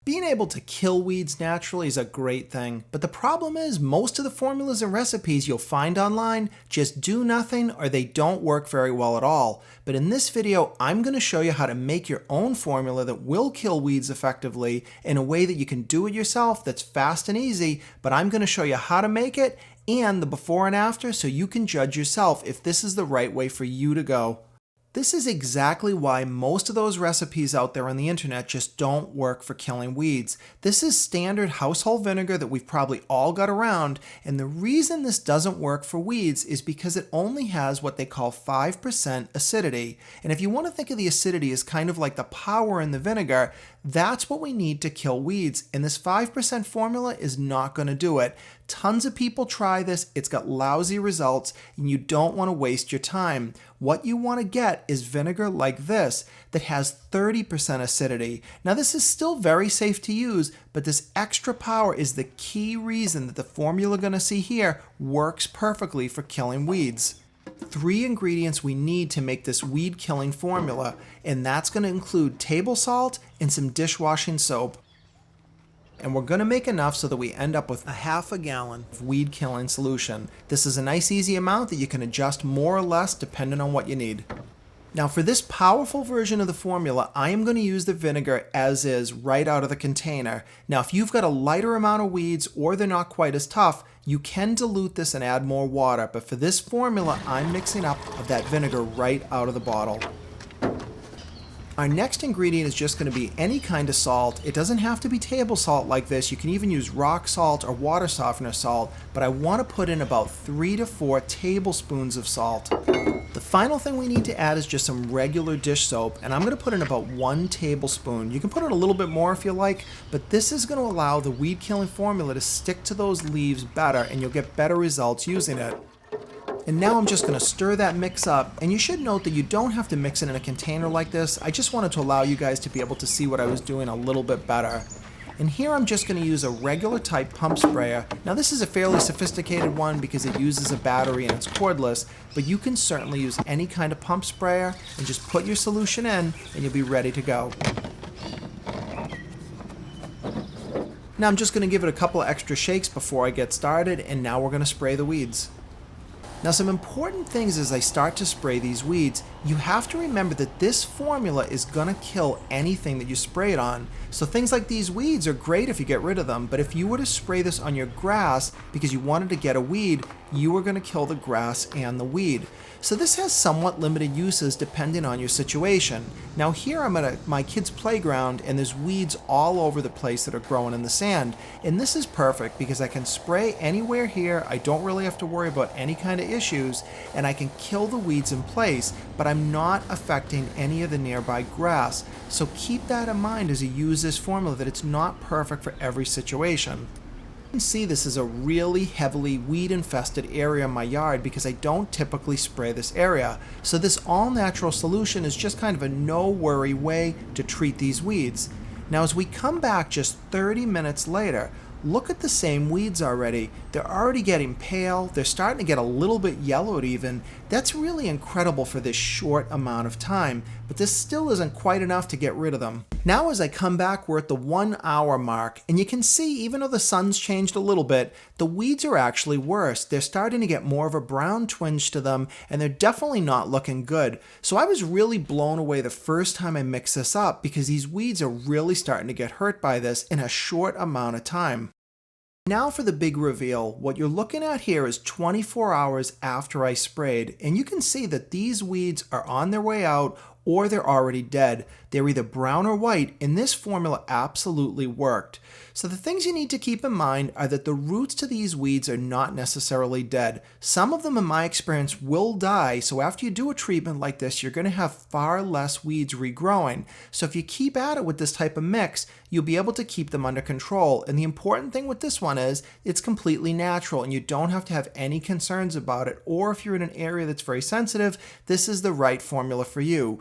Being able to kill weeds naturally is a great thing, but the problem is most of the formulas and recipes you'll find online just do nothing or they don't work very well at all. But in this video, I'm going to show you how to make your own formula that will kill weeds effectively in a way that you can do it yourself that's fast and easy, but I'm going to show you how to make it and the before and after so you can judge yourself if this is the right way for you to go. This is exactly why most of those recipes out there on the internet just don't work for killing weeds. This is standard household vinegar that we've probably all got around, and the reason this doesn't work for weeds is because it only has what they call 5% acidity. And if you want to think of the acidity as kind of like the power in the vinegar, that's what we need to kill weeds, and this 5% formula is not going to do it. Tons of people try this, it's got lousy results, and you don't want to waste your time. What you want to get is vinegar like this that has 30% acidity. Now this is still very safe to use, but this extra power is the key reason that the formula you're going to see here works perfectly for killing weeds. 3 ingredients we need to make this weed killing formula, and that's going to include table salt and some dishwashing soap. And we're going to make enough so that we end up with a half a gallon of weed killing solution. This is a nice easy amount that you can adjust more or less depending on what you need. Now for this powerful version of the formula, I am going to use the vinegar as is right out of the container. Now if you've got a lighter amount of weeds or they're not quite as tough, you can dilute this and add more water, but for this formula, I'm mixing up of that vinegar right out of the bottle. Our next ingredient is just going to be any kind of salt. It doesn't have to be table salt like this. You can even use rock salt or water softener salt, but I want to put in about 3 to 4 tablespoons of salt. The final thing we need to add is just some regular dish soap, and I'm going to put in about 1 tablespoon. You can put in a little bit more if you like, but this is going to allow the weed killing formula to stick to those leaves better, and you'll get better results using it. And now I'm just going to stir that mix up, and you should note that you don't have to mix it in a container like this. I just wanted to allow you guys to be able to see what I was doing a little bit better. And here I'm just going to use a regular type pump sprayer. Now this is a fairly sophisticated one because it uses a battery and it's cordless, but you can certainly use any kind of pump sprayer and just put your solution in and you'll be ready to go. Now I'm just going to give it a couple of extra shakes before I get started, and now we're going to spray the weeds. Now some important things as I start to spray these weeds, you have to remember that this formula is going to kill anything that you spray it on. So things like these weeds are great if you get rid of them, but if you were to spray this on your grass because you wanted to get a weed, you are going to kill the grass and the weed. So this has somewhat limited uses depending on your situation. Now here I'm at my kid's playground and there's weeds all over the place that are growing in the sand. And this is perfect because I can spray anywhere here. I don't really have to worry about any kind of issues, and I can kill the weeds in place, but I'm not affecting any of the nearby grass. So keep that in mind as you use this formula, that it's not perfect for every situation. You can see this is a really heavily weed infested area in my yard because I don't typically spray this area. So this all natural solution is just kind of a no worry way to treat these weeds. Now as we come back just 30 minutes later, look at the same weeds already. They're already getting pale. They're starting to get a little bit yellowed even. That's really incredible for this short amount of time, but this still isn't quite enough to get rid of them. Now as I come back, we're at the 1 hour mark, and you can see even though the sun's changed a little bit, the weeds are actually worse. They're starting to get more of a brown twinge to them, and they're definitely not looking good. So I was really blown away the first time I mixed this up because these weeds are really starting to get hurt by this in a short amount of time. Now for the big reveal. What you're looking at here is 24 hours after I sprayed, and you can see that these weeds are on their way out or they're already dead. They're either brown or white, and this formula absolutely worked. So the things you need to keep in mind are that the roots to these weeds are not necessarily dead. Some of them, in my experience, will die, so after you do a treatment like this, you're going to have far less weeds regrowing. So if you keep at it with this type of mix, you'll be able to keep them under control. And the important thing with this one is it's completely natural, and you don't have to have any concerns about it, or if you're in an area that's very sensitive, this is the right formula for you.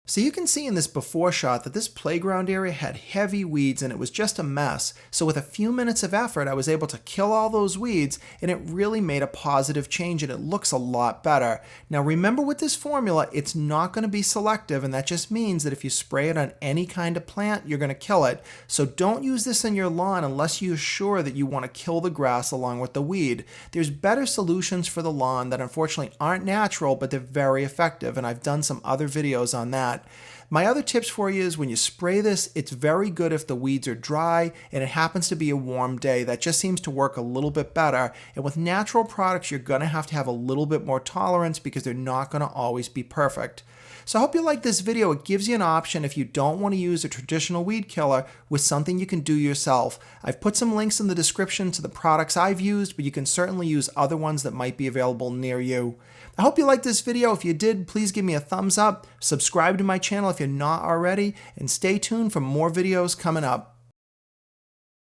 So you can see in this before shot that this playground area had heavy weeds and it was just a mess. So with a few minutes of effort, I was able to kill all those weeds and it really made a positive change and it looks a lot better. Now remember with this formula, it's not going to be selective, and that just means that if you spray it on any kind of plant, you're going to kill it. So don't use this in your lawn unless you're sure that you want to kill the grass along with the weed. There's better solutions for the lawn that unfortunately aren't natural, but they're very effective, and I've done some other videos on that. My other tips for you is when you spray this, it's very good if the weeds are dry and it happens to be a warm day. That just seems to work a little bit better. And with natural products, you're going to have a little bit more tolerance because they're not going to always be perfect. So I hope you like this video. It gives you an option if you don't want to use a traditional weed killer with something you can do yourself. I've put some links in the description to the products I've used, but you can certainly use other ones that might be available near you. I hope you liked this video. If you did, please give me a thumbs up, subscribe to my channel if you're not already, and stay tuned for more videos coming up.